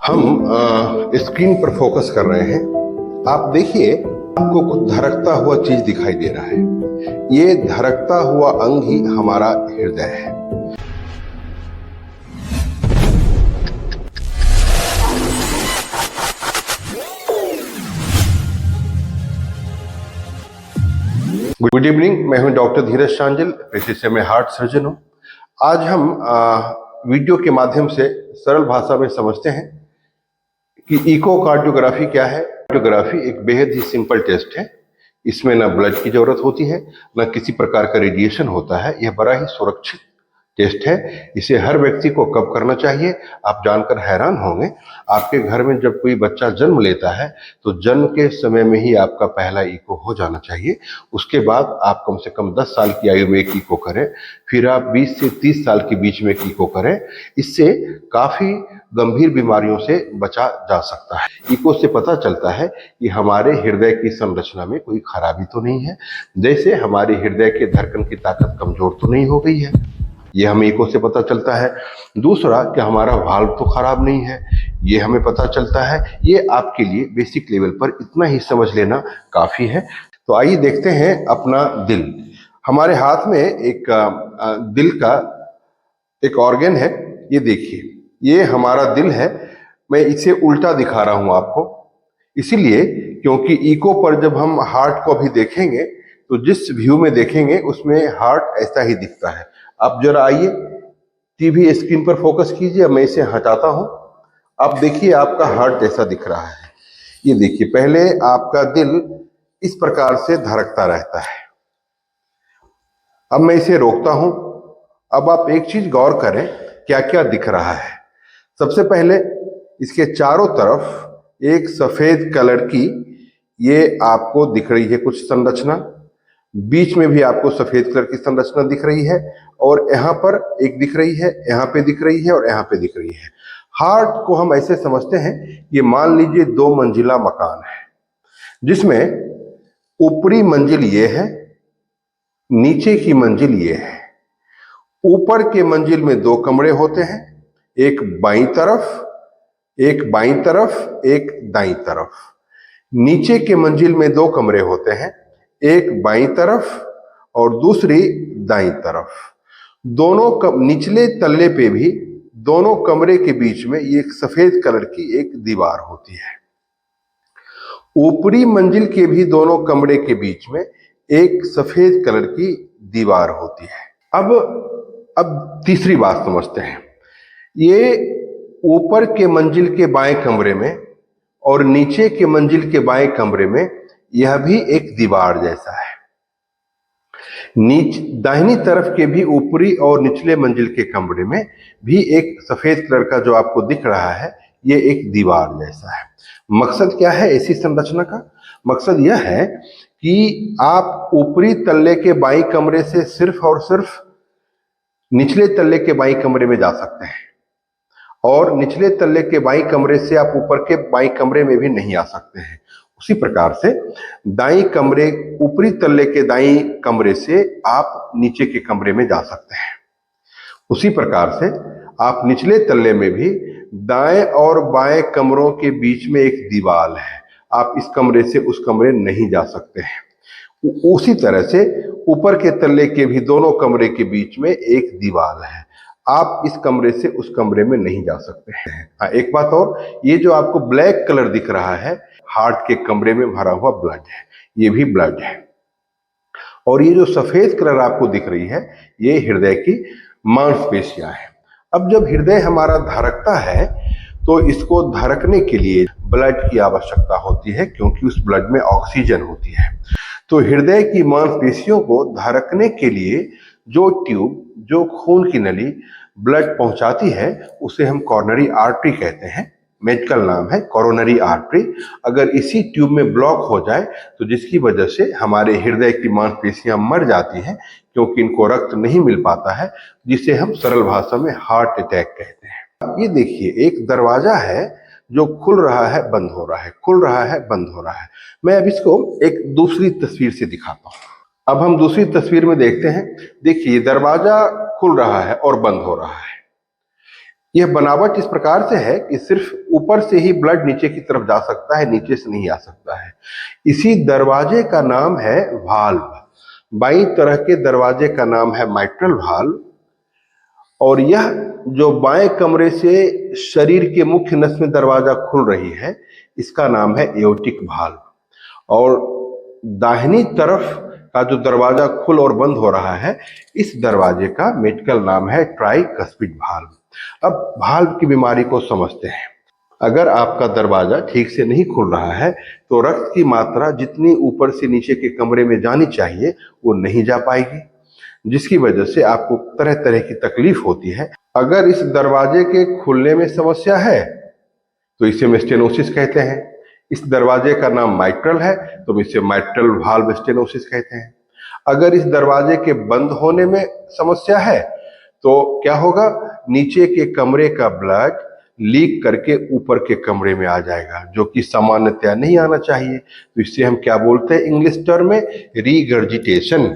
हम स्क्रीन पर फोकस कर रहे हैं। आप देखिए, आपको कुछ धड़कता हुआ चीज दिखाई दे रहा है। ये धड़कता हुआ अंग ही हमारा हृदय है। गुड इवनिंग, मैं हूं डॉक्टर धीरज शांडिल, पेशे से मैं हार्ट सर्जन हूं। आज हम वीडियो के माध्यम से सरल भाषा में समझते हैं कि इकोकार्डियोग्राफी क्या है। कार्डियोग्राफी एक बेहद ही सिंपल टेस्ट है। इसमें ना ब्लड की जरूरत होती है, ना किसी प्रकार का रेडिएशन होता है। यह बड़ा ही सुरक्षित टेस्ट है। इसे हर व्यक्ति को कब करना चाहिए, आप जानकर हैरान होंगे। आपके घर में जब कोई बच्चा जन्म लेता है तो जन्म के समय में ही आपका पहला इको हो जाना चाहिए। उसके बाद आप कम से कम 10 साल की आयु में एक इको करें, फिर आप 20 से 30 साल के बीच में एक इको करें। इससे काफी गंभीर बीमारियों से बचा जा सकता है। इको से पता चलता है कि हमारे हृदय की संरचना में कोई खराबी तो नहीं है, जैसे हमारे हृदय के धड़कन की ताकत कमजोर तो नहीं हो गई है। ये हमें इको से पता चलता है। दूसरा कि हमारा वाल्व तो खराब नहीं है, ये हमें पता चलता है। ये आपके लिए बेसिक लेवल पर इतना ही समझ लेना काफी है। तो आइए देखते हैं अपना दिल। हमारे हाथ में एक दिल का एक ऑर्गन है। ये देखिए, ये हमारा दिल है। मैं इसे उल्टा दिखा रहा हूं आपको, इसीलिए क्योंकि इको पर जब हम हार्ट को भी देखेंगे तो जिस व्यू में देखेंगे उसमें हार्ट ऐसा ही दिखता है। अब जरा आइए टीवी स्क्रीन पर फोकस कीजिए। मैं इसे हटाता हूं। अब देखिए आपका हार्ट जैसा दिख रहा है। ये देखिए, पहले आपका दिल इस प्रकार से धड़कता रहता है। अब मैं इसे रोकता हूं। अब आप एक चीज गौर करें, क्या क्या दिख रहा है। सबसे पहले इसके चारों तरफ एक सफेद कलर की ये आपको दिख रही है कुछ संरचना। बीच में भी आपको सफेद कलर की संरचना दिख रही है, और यहाँ पर एक दिख रही है, यहाँ पे दिख रही है, और यहाँ पे दिख रही है। हार्ट को हम ऐसे समझते हैं, ये मान लीजिए 2 मंजिला मकान है, जिसमें ऊपरी मंजिल ये है, नीचे की मंजिल ये है। ऊपर के मंजिल में 2 कमरे होते हैं, एक बाईं तरफ, एक बाईं तरफ, एक दाईं तरफ। नीचे के मंजिल में 2 कमरे होते हैं, एक बाईं तरफ और दूसरी दाईं तरफ। निचले तल्ले पे भी दोनों कमरे के बीच में ये एक सफेद कलर की एक दीवार होती है। ऊपरी मंजिल के भी दोनों कमरे के बीच में एक सफेद कलर की दीवार होती है। अब तीसरी बात समझते हैं। ये ऊपर के मंजिल के बाएं कमरे में और नीचे के मंजिल के बाएं कमरे में यह भी एक दीवार जैसा है। दाहिनी तरफ के भी ऊपरी और निचले मंजिल के कमरे में भी एक सफेद कलर का जो आपको दिख रहा है, ये एक दीवार जैसा है। मकसद क्या है ऐसी संरचना का? मकसद यह है कि आप ऊपरी तल्ले के बाईं कमरे से सिर्फ और सिर्फ निचले तल्ले के बाईं कमरे में जा सकते हैं, और निचले तल्ले के बाईं कमरे से आप ऊपर के बाईं कमरे में भी नहीं आ सकते हैं। उसी प्रकार से ऊपरी तल्ले के दाईं कमरे से आप नीचे के कमरे में जा सकते हैं। उसी प्रकार से आप निचले तल्ले में भी दाएं और बाएं कमरों के बीच में एक दीवार है, आप इस कमरे से उस कमरे नहीं जा सकते हैं। उसी तरह से ऊपर के तल्ले के भी दोनों कमरे के बीच में एक दीवार है, आप इस कमरे से उस कमरे में नहीं जा सकते हैं। एक बात और, ये जो आपको ब्लैक कलर दिख रहा है, हार्ट के कमरे में भरा हुआ ब्लड है, ये भी ब्लड है। और ये जो सफेद कलर आपको दिख रही है, ये हृदय की मांसपेशियां हैं। अब जब हृदय हमारा धड़कता है तो इसको धड़कने के लिए ब्लड की आवश्यकता होती है, क्योंकि उस ब्लड में ऑक्सीजन होती है। तो हृदय की मांसपेशियों को धड़कने के लिए जो ट्यूब, जो खून की नली ब्लड पहुंचाती है, उसे हम कॉरोनरी आर्टरी कहते हैं। मेडिकल नाम है कोरोनरी आर्टरी। अगर इसी ट्यूब में ब्लॉक हो जाए तो जिसकी वजह से हमारे हृदय की मांसपेशियां मर जाती हैं, क्योंकि इनको रक्त नहीं मिल पाता है, जिसे हम सरल भाषा में हार्ट अटैक कहते हैं। ये देखिए, एक दरवाजा है जो खुल रहा है, बंद हो रहा है, खुल रहा है, बंद हो रहा है। मैं अब इसको एक दूसरी तस्वीर से दिखाता हूं। अब हम दूसरी तस्वीर में देखते हैं। देखिए, दरवाजा खुल रहा है और बंद हो रहा है। यह बनावट इस प्रकार से है कि सिर्फ ऊपर से ही ब्लड नीचे की तरफ जा सकता है, नीचे से नहीं आ सकता है। इसी दरवाजे का नाम है वाल्व। बाईं तरह के दरवाजे का नाम है माइट्रल वाल्व, और यह जो बाएं कमरे से शरीर के मुख्य नस में दरवाजा खुल रही है, इसका नाम है एओर्टिक वाल्व। और दाहिनी तरफ का जो दरवाजा खुल और बंद हो रहा है, इस दरवाजे का मेडिकल नाम है ट्राइकस्पिड वाल्व। अब वाल्व की बीमारी को समझते हैं। अगर आपका दरवाजा ठीक से नहीं खुल रहा है तो रक्त की मात्रा जितनी ऊपर से नीचे के कमरे में जानी चाहिए वो नहीं जा पाएगी, जिसकी वजह से आपको तरह तरह की तकलीफ होती है। अगर इस दरवाजे के खुलने में समस्या है तो इसे हम स्टेनोसिस कहते हैं। इस दरवाजे का नाम माइट्रल है तो हम इसे माइट्रल वाल्व स्टेनोसिस कहते हैं। अगर इस दरवाजे के बंद होने में समस्या है तो क्या होगा, नीचे के कमरे का ब्लड लीक करके ऊपर के कमरे में आ जाएगा, जो कि सामान्यतया नहीं आना चाहिए। तो इससे हम क्या बोलते हैं इंग्लिश टर्म में, रीगर्जिटेशन।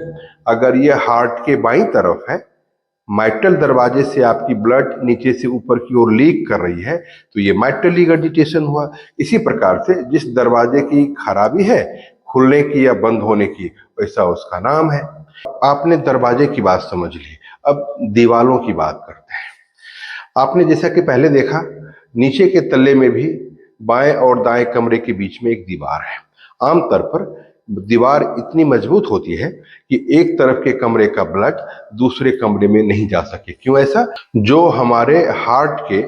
अगर यह हार्ट के बाईं तरफ है, माइट्रल दरवाजे से आपकी ब्लड नीचे से ऊपर की ओर लीक कर रही है, तो ये माइट्रल रीगर्जिटेशन हुआ। इसी प्रकार से जिस दरवाजे की खराबी है, खुलने की या बंद होने की, वैसा उसका नाम है। आपने दरवाजे की बात समझ ली, अब दीवालों की बात करते हैं। आपने जैसा कि पहले देखा, नीचे के तल्ले में भी बाएं और दाएं कमरे के बीच में एक दीवार है। आमतौर पर दीवार इतनी मजबूत होती है कि एक तरफ के कमरे का ब्लड दूसरे कमरे में नहीं जा सके। क्यों ऐसा? जो हमारे हार्ट के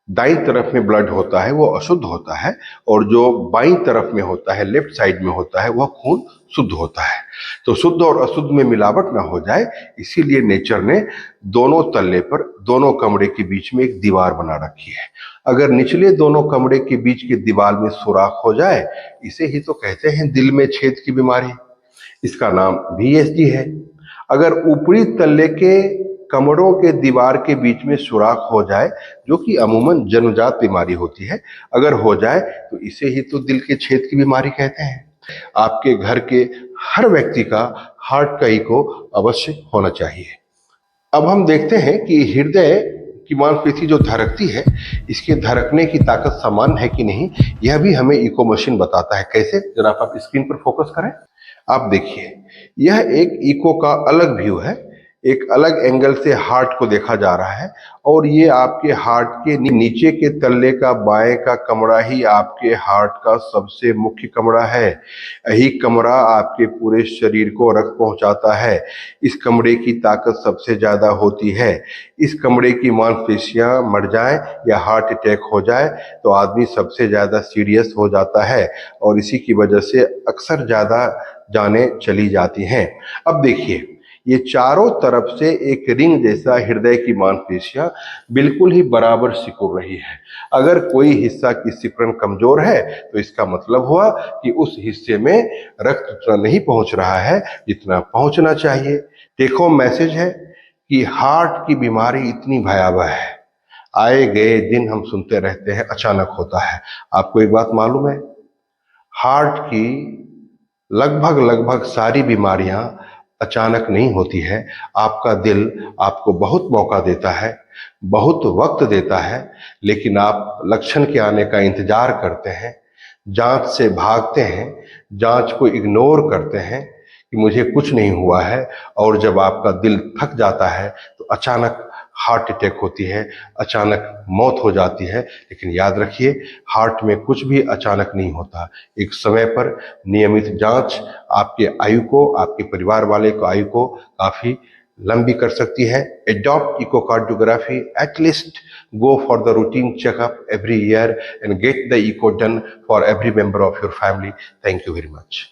दाईं तरफ में ब्लड होता है वो अशुद्ध होता है, और जो बाईं तरफ में होता है, लेफ्ट साइड में होता है, वह खून शुद्ध होता है। तो शुद्ध और अशुद्ध में मिलावट ना हो जाए, इसीलिए नेचर ने दोनों तल्ले पर दोनों कमरे के बीच में एक दीवार बना रखी है। अगर निचले दोनों कमरे के बीच की दीवार में सुराख हो जाए, इसे ही तो कहते हैं दिल में छेद की बीमारी। इसका नाम VSD है। अगर ऊपरी तल्ले के कमरों के दीवार के बीच में सुराख हो जाए, जो कि अमूमन जन्मजात बीमारी होती है, अगर हो जाए तो इसे ही तो दिल के छेद की बीमारी कहते हैं। आपके घर के हर व्यक्ति का हार्ट का इको अवश्य होना चाहिए। अब हम देखते हैं कि हृदय की मांसपेशी जो धड़कती है, इसके धड़कने की ताकत समान है कि नहीं, यह भी हमें इको मशीन बताता है। कैसे? जरा आप स्क्रीन पर फोकस करें। आप देखिए, यह एक इको का अलग व्यू है। एक अलग एंगल से हार्ट को देखा जा रहा है, और ये आपके हार्ट के नीचे के तल्ले का बाएं का कमरा ही आपके हार्ट का सबसे मुख्य कमरा है। यही कमरा आपके पूरे शरीर को रक्त पहुंचाता है। इस कमरे की ताकत सबसे ज्यादा होती है। इस कमरे की मांसपेशियां मर जाएं या हार्ट अटैक हो जाए तो आदमी सबसे ज्यादा सीरियस हो जाता है, और इसी की वजह से अक्सर ज्यादा जानें चली जाती हैं। अब देखिए, ये चारों तरफ से एक रिंग जैसा हृदय की मांसपेशियां बिल्कुल ही बराबर सिकुड़ रही है। अगर कोई हिस्सा की सिकुड़न कमजोर है तो इसका मतलब हुआ कि उस हिस्से में रक्त उतना नहीं पहुंच रहा है जितना पहुंचना चाहिए। टेक होम मैसेज है कि हार्ट की बीमारी इतनी भयावह है, आए गए दिन हम सुनते रहते हैं अचानक होता है। आपको एक बात मालूम है, हार्ट की लगभग सारी बीमारियां अचानक नहीं होती है। आपका दिल आपको बहुत मौका देता है, बहुत वक्त देता है, लेकिन आप लक्षण के आने का इंतजार करते हैं, जांच से भागते हैं, जांच को इग्नोर करते हैं कि मुझे कुछ नहीं हुआ है, और जब आपका दिल थक जाता है तो अचानक हार्ट अटैक होती है, अचानक मौत हो जाती है। लेकिन याद रखिए, हार्ट में कुछ भी अचानक नहीं होता। एक समय पर नियमित जांच आपके आयु को, आपके परिवार वाले को आयु को काफी लंबी कर सकती है। Adopt echocardiography, at least go for the routine checkup every year and get the echo done for every member of your family. Thank you very much.